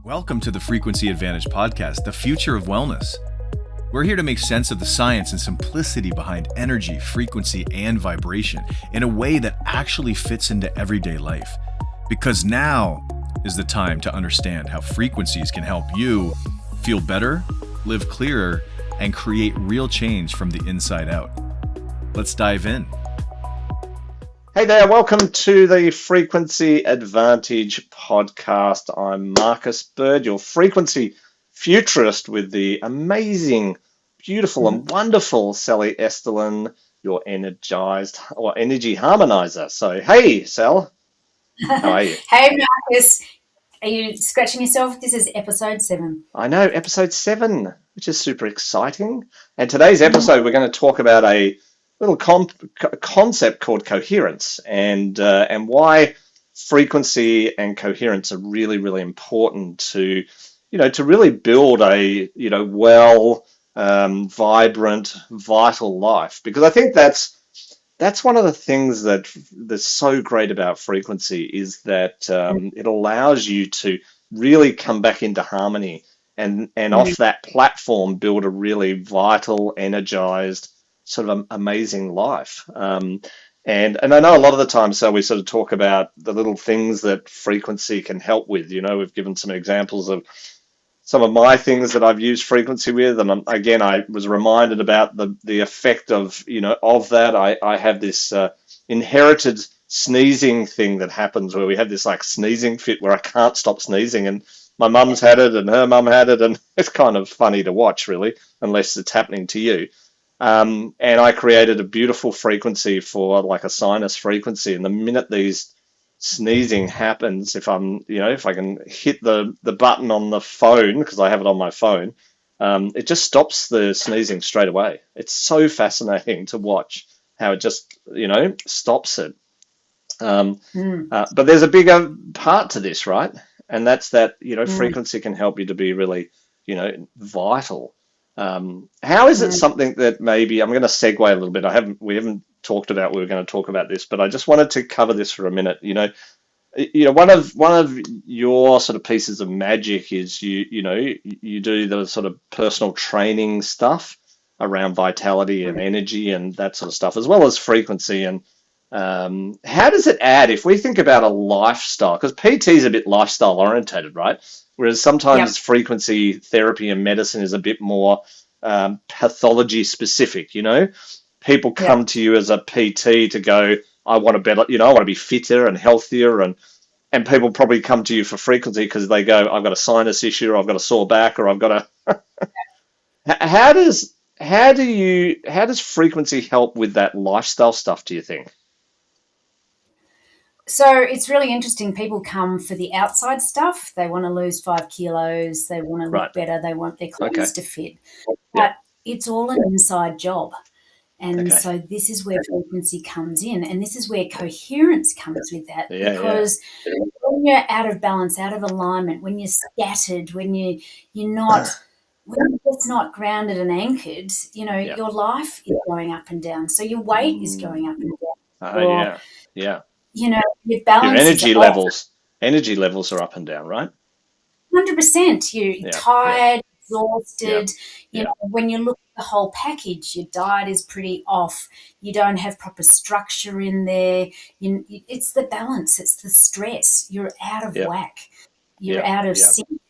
Welcome to the Frequency Advantage podcast, the future of wellness. We're here to make sense of the science and simplicity behind energy, frequency, and vibration in a way that actually fits into everyday life. Because now is the time to understand how frequencies can help you feel better, live clearer, and create real change from the inside out. Let's dive in. Hey there, welcome to the Frequency Advantage podcast. I'm Marcus Bird, your frequency futurist with the amazing, beautiful and wonderful Sally Estlin, your energized or energy harmonizer. So, hey, Sal, how are you? Hey, Marcus. Are you scratching yourself? This is episode 7. I know, episode 7, which is super exciting. And today's episode, we're going to talk about a little concept called coherence and why frequency and coherence are really, really important to really build a, vibrant, vital life. Because I think that's one of the things that's so great about frequency is that it allows you to really come back into harmony and off that platform build a really vital, energized, sort of amazing life. And I know a lot of the time, so we sort of talk about the little things that frequency can help with. We've given some examples of some of my things that I've used frequency with. And again, I was reminded about the effect of that. I have this inherited sneezing thing that happens where we have this like sneezing fit where I can't stop sneezing, and my mum's had it and her mum had it, and it's kind of funny to watch, really, unless it's happening to you. And I created a beautiful frequency for like a sinus frequency. And the minute these sneezing happens, if I can hit the button on the phone, because I have it on my phone, it just stops the sneezing straight away. It's so fascinating to watch how it just, stops it. But there's a bigger part to this, right? And that's that, frequency can help you to be really, vital. How is it something that maybe I'm going to segue a little bit? We haven't talked about, we were going to talk about this, but I just wanted to cover this for a minute. One of your sort of pieces of magic is you do the sort of personal training stuff around vitality and energy and that sort of stuff, as well as frequency. And how does it add, if we think about a lifestyle, because PT is a bit lifestyle orientated, right? Whereas sometimes frequency therapy and medicine is a bit more pathology specific. People come to you as a PT to go, I want to better, I want to be fitter and healthier, and people probably come to you for frequency because they go, I've got a sinus issue, or I've got a sore back, or I've got a. How does frequency help with that lifestyle stuff, do you think? So it's really interesting. People come for the outside stuff. They want to lose 5 kilos. They want to look better. They want their clothes to fit. But it's all an inside job. And so this is where frequency comes in. And this is where coherence comes with that. Because when you're out of balance, out of alignment, when you're scattered, when you're not, when it's not grounded and anchored, your life is going up and down. So your weight is going up and down. Your balance, your energy levels are up and down, right? 100%. You're tired, exhausted. When you look at the whole package, your diet is pretty off. You don't have proper structure in there. It's the balance. It's the stress. You're out of whack. You're out of sync.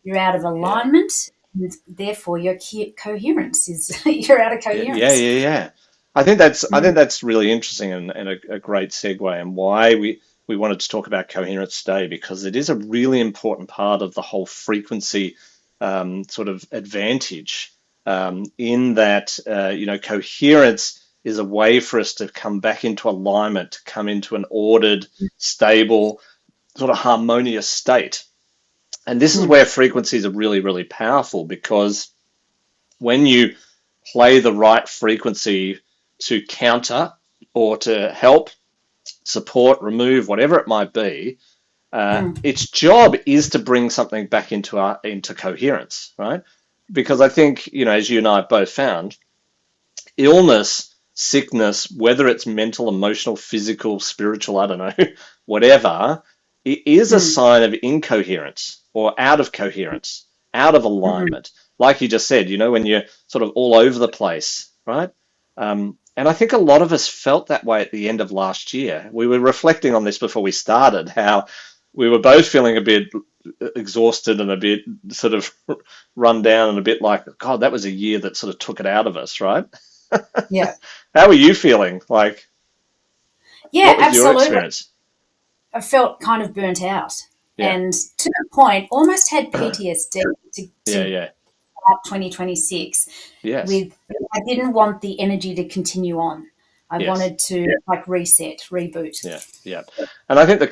You're out of alignment, and therefore your coherence is you're out of coherence. Yeah. I think that's really interesting and a great segue, and why we wanted to talk about coherence today, because it is a really important part of the whole frequency sort of advantage in that coherence is a way for us to come back into alignment, to come into an ordered, stable, sort of harmonious state. And this is where frequencies are really, really powerful, because when you play the right frequency to counter or to help, support, remove, whatever it might be, its job is to bring something back into coherence, right? Because I think, as you and I have both found, illness, sickness, whether it's mental, emotional, physical, spiritual, I don't know, whatever, it is a sign of incoherence or out of coherence, out of alignment. Like you just said, when you're sort of all over the place, right? And I think a lot of us felt that way at the end of last year. We were reflecting on this before we started, how we were both feeling a bit exhausted and a bit sort of run down and a bit like, God, that was a year that sort of took it out of us, right? Yeah. How were you feeling? Like, yeah, what was absolutely. your experience? I felt kind of burnt out, and to the point, almost had PTSD to start 2026. Yes. I didn't want the energy to continue on. I wanted to reset, reboot. Yeah. And I think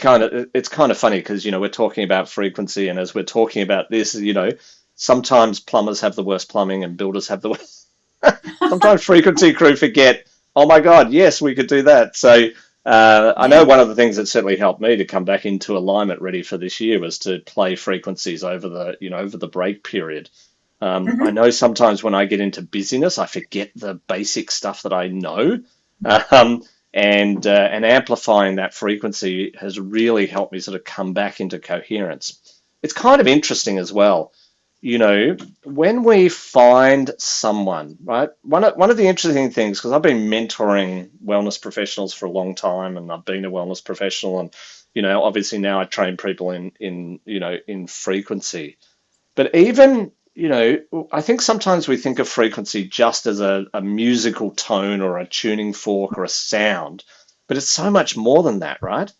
it's kind of funny because, we're talking about frequency, and as we're talking about this, sometimes plumbers have the worst plumbing and builders have the worst. Sometimes frequency crew forget, oh my God, yes, we could do that. So I know one of the things that certainly helped me to come back into alignment ready for this year was to play frequencies over the break period. I know sometimes when I get into busyness, I forget the basic stuff that I know. And amplifying that frequency has really helped me sort of come back into coherence. It's kind of interesting as well, when we find someone, right? One of the interesting things, because I've been mentoring wellness professionals for a long time, and I've been a wellness professional, and obviously now I train people in frequency. But even I think sometimes we think of frequency just as a musical tone or a tuning fork or a sound, but it's so much more than that, right?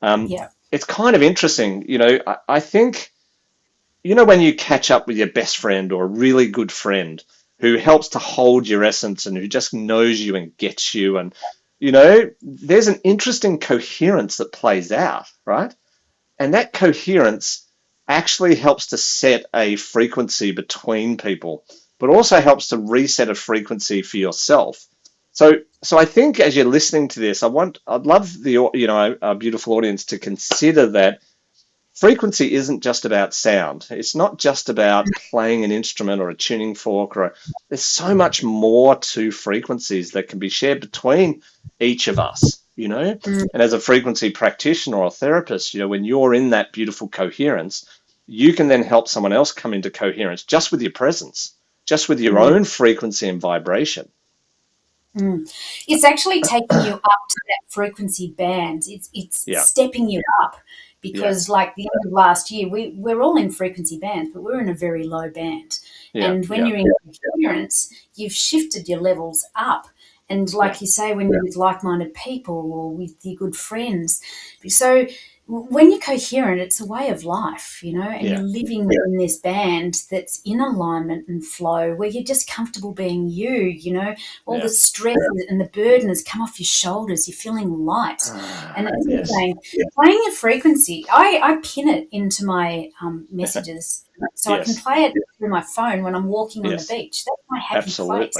It's kind of interesting. I think, when you catch up with your best friend or a really good friend who helps to hold your essence and who just knows you and gets you, and, there's an interesting coherence that plays out, right? And that coherence actually helps to set a frequency between people, but also helps to reset a frequency for yourself. So I think as you're listening to this, I'd love our beautiful audience to consider that frequency isn't just about sound. It's not just about playing an instrument or a tuning fork, there's so much more to frequencies that can be shared between each of us, And as a frequency practitioner or a therapist, when you're in that beautiful coherence, you can then help someone else come into coherence just with your presence, just with your own frequency and vibration. It's actually taking you up to that frequency band. It's stepping you up, because like the end of last year, we're all in frequency bands, but we're in a very low band. And when you're in coherence, you've shifted your levels up. And like you say, when you're with like-minded people or with your good friends. So when you're coherent, it's a way of life, and you're living in this band that's in alignment and flow, where you're just comfortable being you, all the stress and the burden has come off your shoulders. You're feeling light. And it's saying, playing a frequency, I pin it into my messages so I can play it through my phone when I'm walking on the beach. That's my happy place.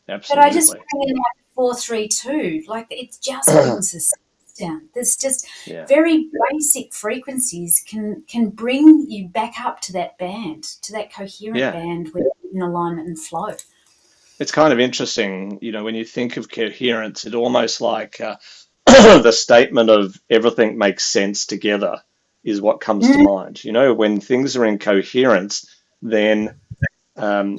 But I just bring in like 432, like it just brings us down. There's just very basic frequencies can bring you back up to that band, to that coherent band where you're in alignment and flow. It's kind of interesting, when you think of coherence, it's almost like the statement of everything makes sense together is what comes to mind. When things are in coherence, then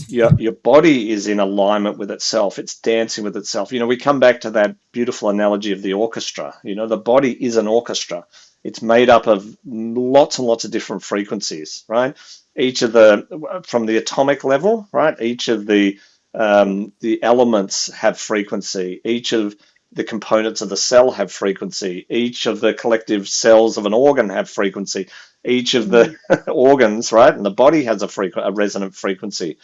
your body is in alignment with itself. It's dancing with itself. We come back to that beautiful analogy of the orchestra. The body is an orchestra. It's made up of lots and lots of different frequencies, right? From the atomic level, right? Each of the elements have frequency. Each of the components of the cell have frequency. Each of the collective cells of an organ have frequency. Each of the organs, right, and the body has a resonant frequency.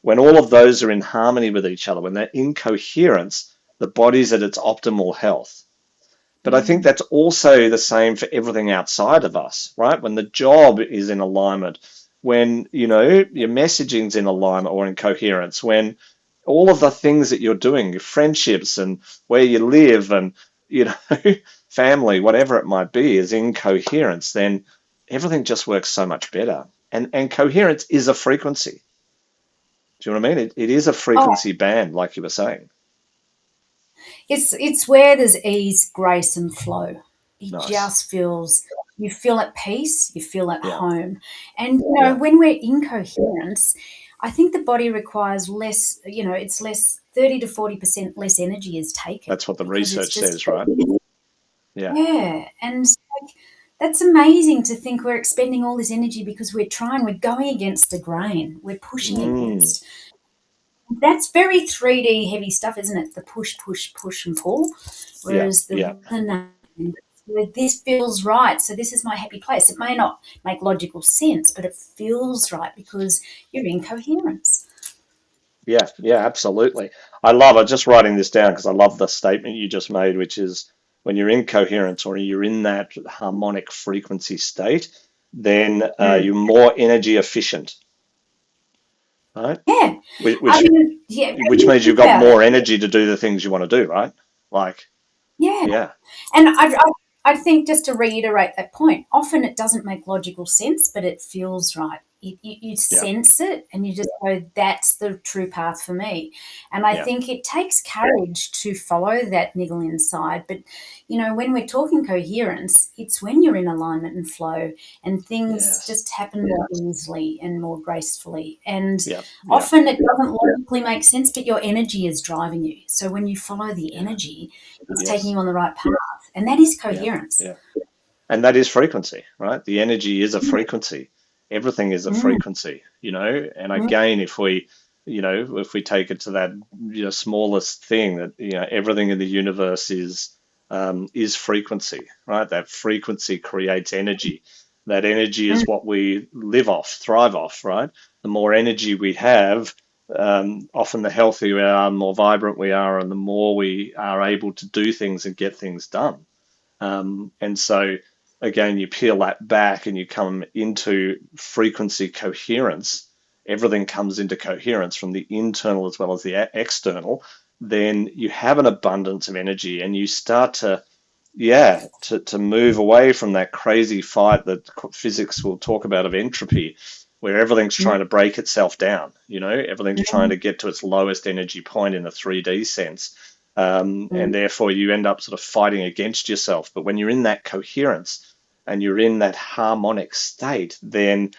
When all of those are in harmony with each other, when they're in coherence, the body's at its optimal health. But I think that's also the same for everything outside of us, right? When the job is in alignment, when, your messaging's in alignment or in coherence, when all of the things that you're doing, your friendships and where you live and, family, whatever it might be, is in coherence, then everything just works so much better. And coherence is a frequency. Do you know what I mean? It is a frequency band, like you were saying. It's where there's ease, grace, and flow. It just feels you feel at peace, you feel at home. And, when we're in coherence, I think the body requires less, it's less 30 to 40% less energy is taken. That's what the research says, right? Yeah. Yeah. And that's amazing to think we're expending all this energy because we're going against the grain, we're pushing against. That's very 3D heavy stuff, isn't it? The push, push, push and pull. Whereas this feels right. So this is my happy place. It may not make logical sense, but it feels right because you're in coherence. Yeah, absolutely. I'm just writing this down because I love the statement you just made, which is when you're in coherence or you're in that harmonic frequency state, then you're more energy efficient, right? Yeah. Which means you've got more energy to do the things you want to do, right? Yeah. And I think, just to reiterate that point, often it doesn't make logical sense, but it feels right. You sense it and you just go, that's the true path for me. And I think it takes courage to follow that niggle inside. But, when we're talking coherence, it's when you're in alignment and flow and things just happen more easily and more gracefully. And often it doesn't logically make sense, but your energy is driving you. So when you follow the energy, it's taking you on the right path. And that is coherence. And that is frequency, right? The energy is a frequency. Everything is a frequency, and again, if we take it to that smallest thing, that everything in the universe is frequency, right? That frequency creates energy. That energy is what we live off, thrive off, right? The more energy we have, often the healthier we are, the more vibrant we are, and the more we are able to do things and get things done. And so again, you peel that back and you come into frequency coherence. Everything comes into coherence from the internal as well as the external. Then you have an abundance of energy and you start to move away from that crazy fight that physics will talk about of entropy, where everything's trying to break itself down. Everything's trying to get to its lowest energy point in a 3D sense. And therefore you end up sort of fighting against yourself. But when you're in that coherence and you're in that harmonic state, then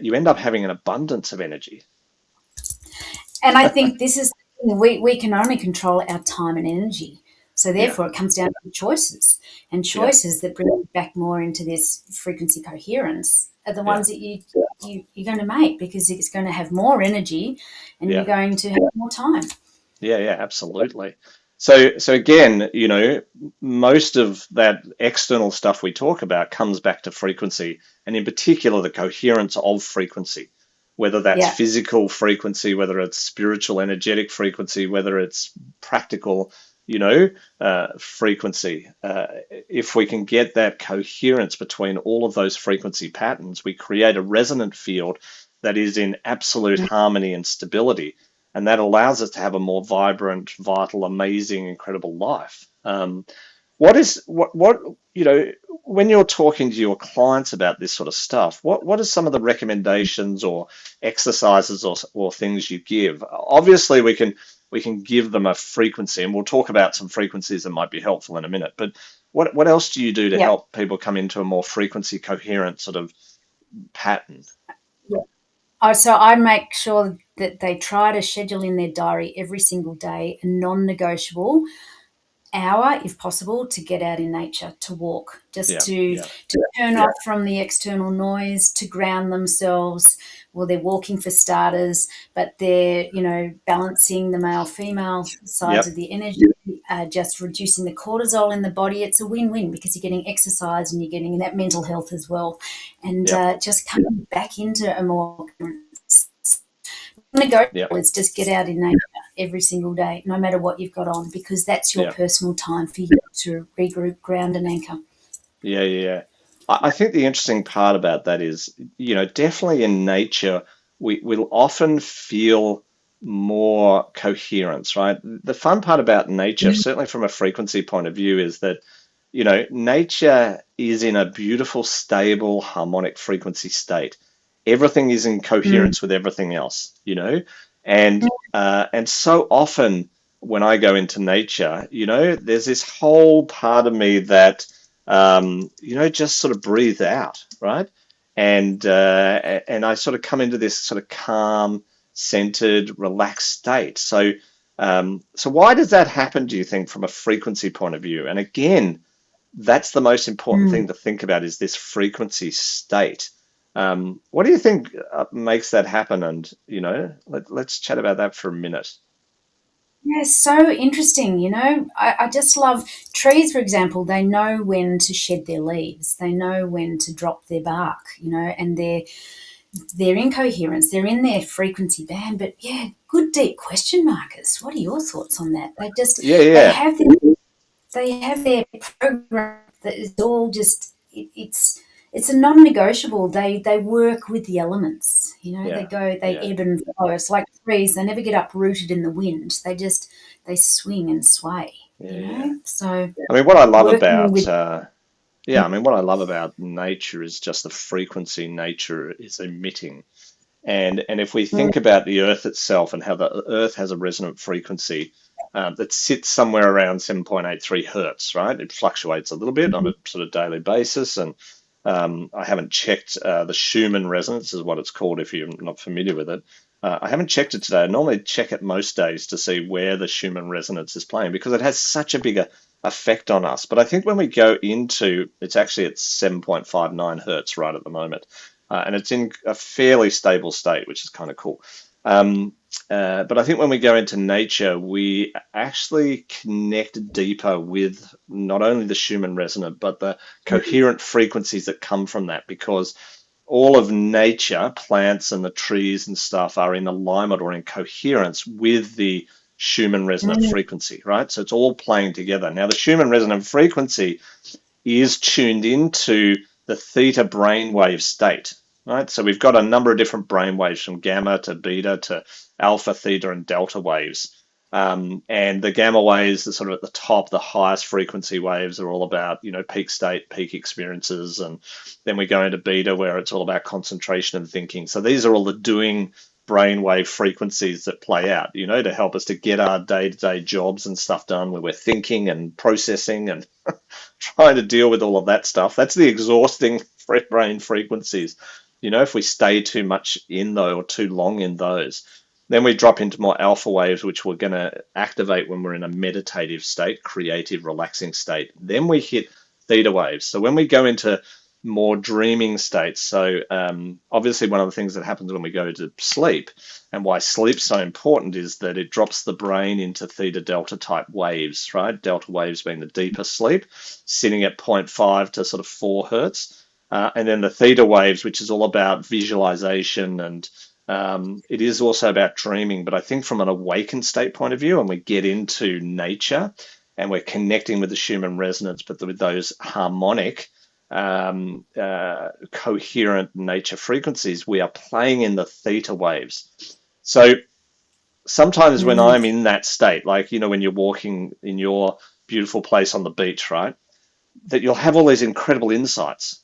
you end up having an abundance of energy. And I think this is the thing, we can only control our time and energy. So therefore it comes down to choices, and choices that bring you back more into this frequency coherence are the ones that you're going to make, because it's going to have more energy and you're going to have more time. Yeah, absolutely. So again, most of that external stuff we talk about comes back to frequency, and in particular, the coherence of frequency, whether that's physical frequency, whether it's spiritual, energetic frequency, whether it's practical, frequency. If we can get that coherence between all of those frequency patterns, we create a resonant field that is in absolute harmony and stability. And that allows us to have a more vibrant, vital, amazing, incredible life. When you're talking to your clients about this sort of stuff, what are some of the recommendations or exercises or things you give? Obviously, we can give them a frequency, and we'll talk about some frequencies that might be helpful in a minute. But what else do you do to help people come into a more frequency coherent sort of pattern? So I make sure that they try to schedule in their diary every single day a non-negotiable hour, if possible, to get out in nature, to walk, to turn off from the external noise, to ground themselves. Well, they're walking for starters, but they're, balancing the male-female sides of the energy, just reducing the cortisol in the body. It's a win-win because you're getting exercise and you're getting that mental health as well. And just coming back into a more negotiable is just get out in nature every single day, no matter what you've got on, because that's your personal time for you to regroup, ground, and anchor. I think the interesting part about that is, definitely in nature, we'll often feel more coherence, right? The fun part about nature, certainly from a frequency point of view, is that, nature is in a beautiful, stable, harmonic frequency state. Everything is in coherence with everything else, and so often when I go into nature, there's this whole part of me that just sort of breathe out, right? And I sort of come into this sort of calm, centered, relaxed state. So why does that happen, do you think, from a frequency point of view? And again, that's the most important thing to think about, is this frequency state. What do you think makes that happen? And, let's chat about that for a minute. Yeah, so interesting. I just love trees, for example. They know when to shed their leaves. They know when to drop their bark, and they're in coherence. They're in their frequency band. But yeah, good deep question, Marcus. What are your thoughts on that? They have their program that is all just it's a non-negotiable. They work with the elements. They ebb and flow. It's like trees. They never get uprooted in the wind. They swing and sway. So what I love about nature is just the frequency nature is emitting. And if we think about the Earth itself and how the Earth has a resonant frequency that sits somewhere around 7.83 hertz, right? It fluctuates a little bit on a sort of daily basis. And I haven't checked the Schumann Resonance is what it's called if you're not familiar with it. I haven't checked it today. I normally check it most days to see where the Schumann Resonance is playing, because it has such a big effect on us. But I think when we go into, it's actually at 7.59 hertz right at the moment. And it's in a fairly stable state, which is kind of cool. But I think when we go into nature, we actually connect deeper with not only the Schumann resonant, but the coherent frequencies that come from that, because all of nature, plants and the trees and stuff, are in alignment or in coherence with the Schumann resonant frequency, right? So it's all playing together. Now, the Schumann resonant frequency is tuned into the theta brainwave state, right? So we've got a number of different brainwaves, from gamma to beta to alpha, theta, and delta waves. And the gamma waves are sort of at the top. The highest frequency waves are all about, peak state, peak experiences. And then we go into beta, where it's all about concentration and thinking. So these are all the doing brainwave frequencies that play out, to help us to get our day-to-day jobs and stuff done, where we're thinking and processing and trying to deal with all of that stuff. That's the exhausting brain frequencies. If we stay too much in those or too long in those, then we drop into more alpha waves, which we're going to activate when we're in a meditative state, creative, relaxing state. Then we hit theta waves. So when we go into more dreaming states, so obviously one of the things that happens when we go to sleep, and why sleep's so important, is that it drops the brain into theta delta type waves, right? Delta waves being the deeper sleep, sitting at 0.5 to sort of 4 hertz. And then the theta waves, which is all about visualization, and it is also about dreaming. But I think from an awakened state point of view, and we get into nature and we're connecting with the Schumann resonance, but with those harmonic, coherent nature frequencies, we are playing in the theta waves. So sometimes when I'm in that state, like, when you're walking in your beautiful place on the beach, right, that you'll have all these incredible insights.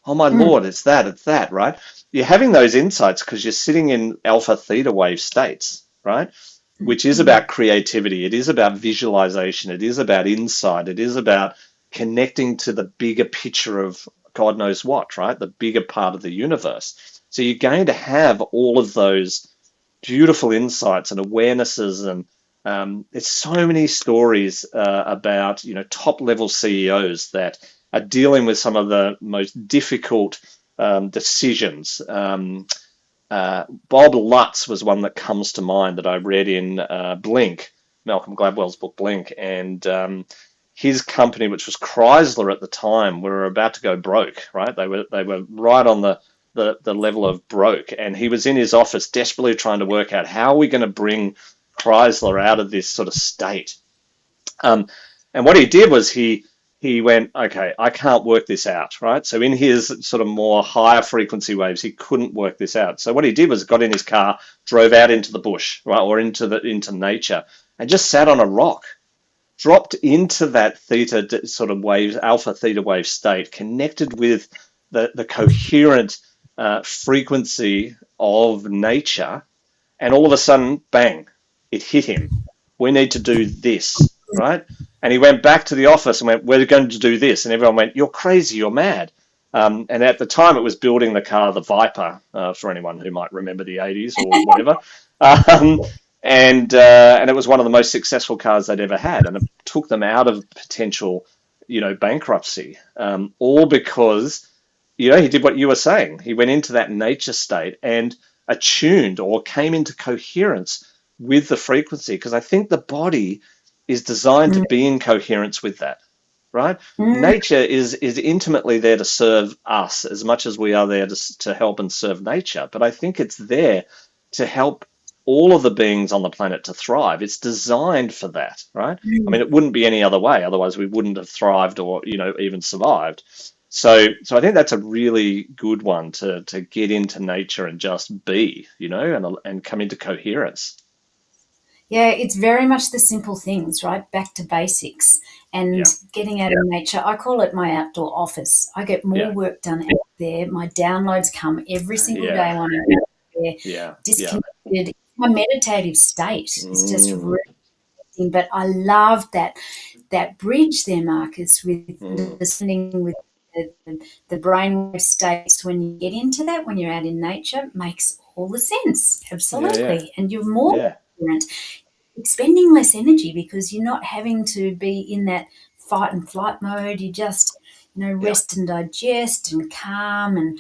Oh my Lord, it's that, right? You're having those insights because you're sitting in alpha theta wave states, right? Which is about creativity. It is about visualization. It is about insight. It is about connecting to the bigger picture of God knows what, right? The bigger part of the universe. So you're going to have all of those beautiful insights and awarenesses, and there's so many stories about, top level CEOs that are dealing with some of the most difficult decisions. Bob Lutz was one that comes to mind that I read in Blink, Malcolm Gladwell's book Blink, and his company, which was Chrysler at the time, were about to go broke, right? They were right on the level of broke, and he was in his office desperately trying to work out, how are we going to bring Chrysler out of this sort of state? And what he did was he went, okay, I can't work this out, right? So in his sort of more higher frequency waves, he couldn't work this out. So what he did was got in his car, drove out into the bush, right, or into nature, and just sat on a rock, dropped into that theta sort of waves, alpha theta wave state, connected with the coherent frequency of nature, and all of a sudden, bang, it hit him. We need to do this. right? And he went back to the office and went, we're going to do this. And everyone went, you're crazy, you're mad. And at the time, it was building the car, the Viper, for anyone who might remember the 80s or whatever. And it was one of the most successful cars they'd ever had. And it took them out of potential, bankruptcy, all because, he did what you were saying. He went into that nature state and attuned or came into coherence with the frequency, because I think the body is designed to be in coherence with that, right? Nature is intimately there to serve us as much as we are there to help and serve nature. But I think it's there to help all of the beings on the planet to thrive. It's designed for that, right? I mean, it wouldn't be any other way. Otherwise, we wouldn't have thrived or, even survived. So I think that's a really good one to get into nature and just be, and come into coherence. Yeah, it's very much the simple things, right? Back to basics and getting out of nature. I call it my outdoor office. I get more work done out there. My downloads come every single day when I'm out there, disconnected. It's my meditative state. It's just really interesting. But I love that bridge there, Marcus, with listening with the brainwave states. When you get into that, when you're out in nature, makes all the sense. Absolutely. And you're more coherent. It's spending less energy because you're not having to be in that fight and flight mode. You just, rest and digest and calm and,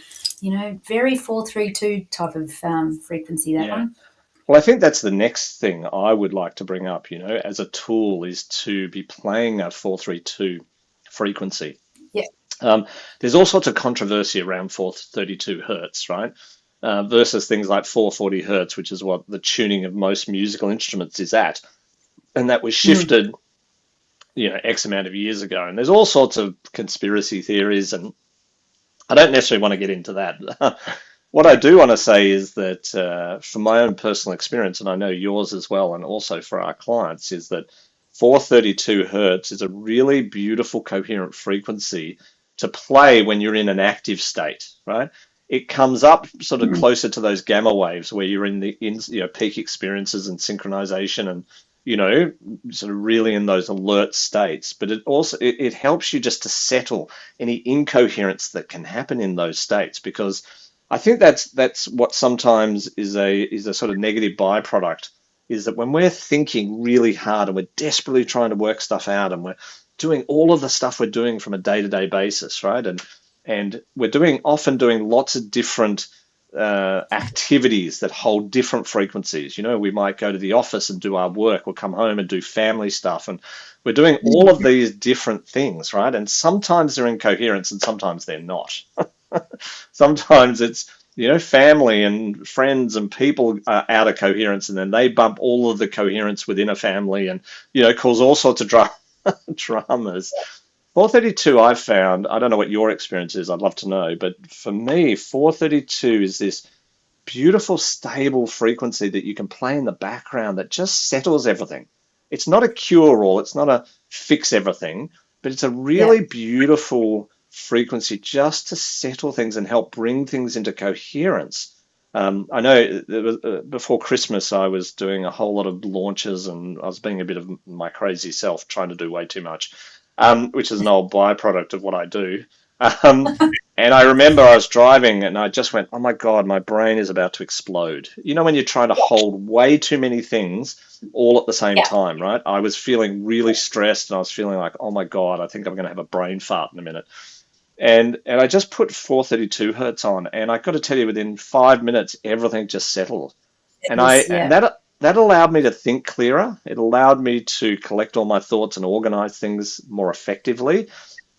very 4-3-2 type of frequency, that one. Well, I think that's the next thing I would like to bring up, as a tool, is to be playing a 4-3-2 frequency. Yeah. There's all sorts of controversy around 432 hertz, right? Versus things like 440 hertz, which is what the tuning of most musical instruments is at. And that was shifted, X amount of years ago. And there's all sorts of conspiracy theories, and I don't necessarily want to get into that. What I do want to say is that from my own personal experience, and I know yours as well, and also for our clients, is that 432 hertz is a really beautiful coherent frequency to play when you're in an active state, right? It comes up sort of closer to those gamma waves where you're in peak experiences and synchronization and, sort of really in those alert states. But it also, it helps you just to settle any incoherence that can happen in those states, because I think that's what sometimes is a sort of negative byproduct, is that when we're thinking really hard and we're desperately trying to work stuff out and we're doing all of the stuff we're doing from a day-to-day basis, right? And we're often doing lots of different activities that hold different frequencies. We might go to the office and do our work. We'll come home and do family stuff. And we're doing all of these different things, right? And sometimes they're in coherence and sometimes they're not. Sometimes it's, family and friends and people are out of coherence, and then they bump all of the coherence within a family and, cause all sorts of dramas. 432, I've found, I don't know what your experience is, I'd love to know, but for me, 432 is this beautiful, stable frequency that you can play in the background that just settles everything. It's not a cure-all, it's not a fix everything, but it's a really beautiful frequency just to settle things and help bring things into coherence. I know before Christmas, I was doing a whole lot of launches and I was being a bit of my crazy self, trying to do way too much. Which is an old byproduct of what I do. And I remember I was driving and I just went, oh my God, my brain is about to explode. When you're trying to hold way too many things all at the same time, right? I was feeling really stressed and I was feeling like, oh my God, I think I'm going to have a brain fart in a minute. And I just put 432 hertz on, and I got to tell you, within 5 minutes, everything just settled. And that allowed me to think clearer. It allowed me to collect all my thoughts and organize things more effectively.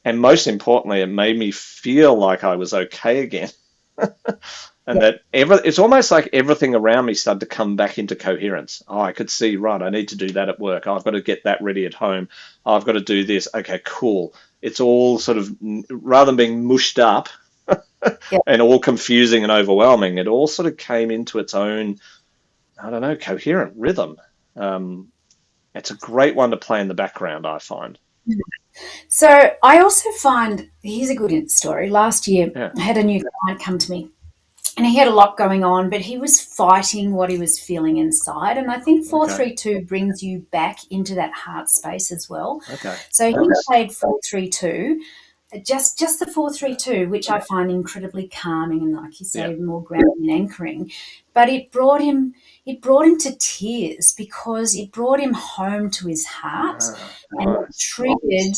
And most importantly, it made me feel like I was okay again. And that it's almost like everything around me started to come back into coherence. Oh, I could see, right, I need to do that at work. Oh, I've got to get that ready at home. Oh, I've got to do this. Okay, cool. It's all sort of, rather than being mushed up and all confusing and overwhelming, it all sort of came into its own, I don't know, coherent rhythm. It's a great one to play in the background, I find. So I also find, here's a good story. Last year, I had a new client come to me, and he had a lot going on, but he was fighting what he was feeling inside. And I think 432 brings you back into that heart space as well. Okay. So he played 432, just the 432, which I find incredibly calming and, like you say, more grounding and anchoring. But it brought him to tears because it brought him home to his heart, and it triggered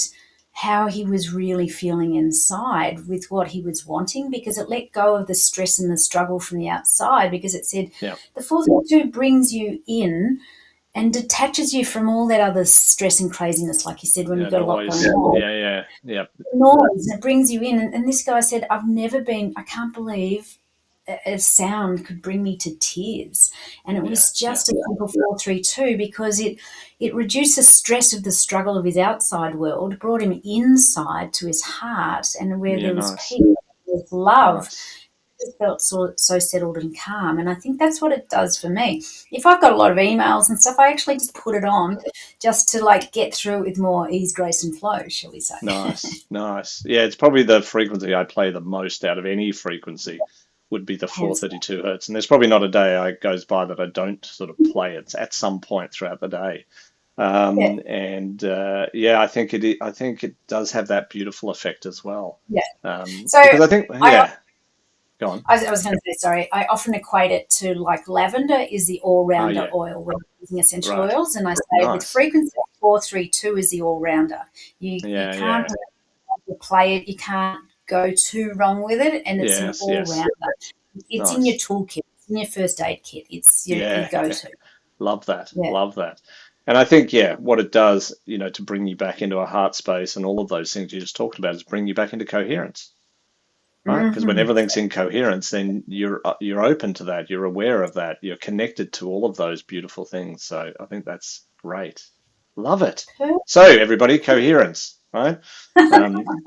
how he was really feeling inside with what he was wanting, because it let go of the stress and the struggle from the outside, because it said the 432 brings you in and detaches you from all that other stress and craziness, like you said, when you've got a lot going on. Noise, it brings you in. And this guy said, I can't believe a sound could bring me to tears. And it was just a simple 432, because it reduced the stress of the struggle of his outside world, brought him inside to his heart, and where there was peace, there was love. It felt so settled and calm. And I think that's what it does for me. If I've got a lot of emails and stuff, I actually just put it on just to like get through it with more ease, grace and flow, shall we say. Nice. Yeah, it's probably the frequency I play the most out of any frequency would be the 432 hertz. And there's probably not a day I goes by that I don't sort of play it at some point throughout the day. And I think it does have that beautiful effect as well. So because I think go on. I was going to say, sorry, I often equate it to like lavender is the all-rounder oil when using essential oils. And I say with frequency 432 is the all-rounder. You can't play it, you can't go too wrong with it, and it's an all-rounder. It's in your toolkit, it's in your first aid kit, it's your go-to. Love that. And I think, what it does, to bring you back into a heart space and all of those things you just talked about is bring you back into coherence. Right, because when everything's in coherence, then you're open to that, you're aware of that, you're connected to all of those beautiful things. So I think that's great. Love it. So everybody, coherence, right?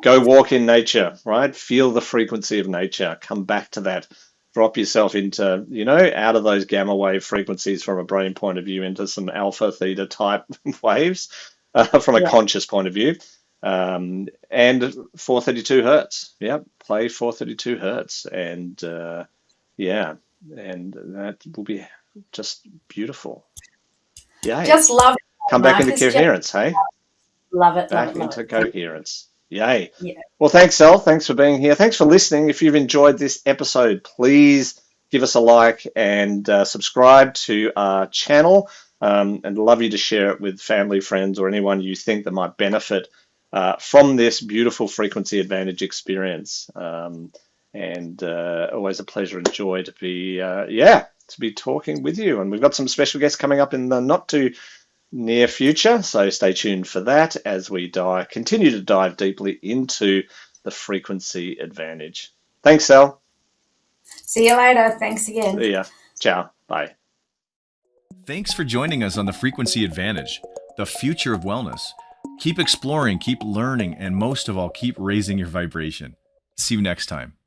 Go walk in nature, right? Feel the frequency of nature. Come back to that. Drop yourself into, out of those gamma wave frequencies from a brain point of view into some alpha theta type waves from a conscious point of view. And 432 hertz. Play 432 hertz. And and that will be just beautiful. Just love it. Come back into coherence, hey? Love it. Back into coherence. Yay. Well, thanks, Sal. Thanks for being here. Thanks for listening. If you've enjoyed this episode, please give us a like and subscribe to our channel. And love you to share it with family, friends, or anyone you think that might benefit from this beautiful frequency advantage experience. And always a pleasure and joy to be talking with you. And we've got some special guests coming up in the not too near future, so stay tuned for that as we continue to dive deeply into the frequency advantage. Thanks, Sal. See you later. Thanks again. See ya. Ciao. Bye. Thanks for joining us on the Frequency Advantage, the future of wellness. Keep exploring, keep learning, and most of all, keep raising your vibration. See you next time.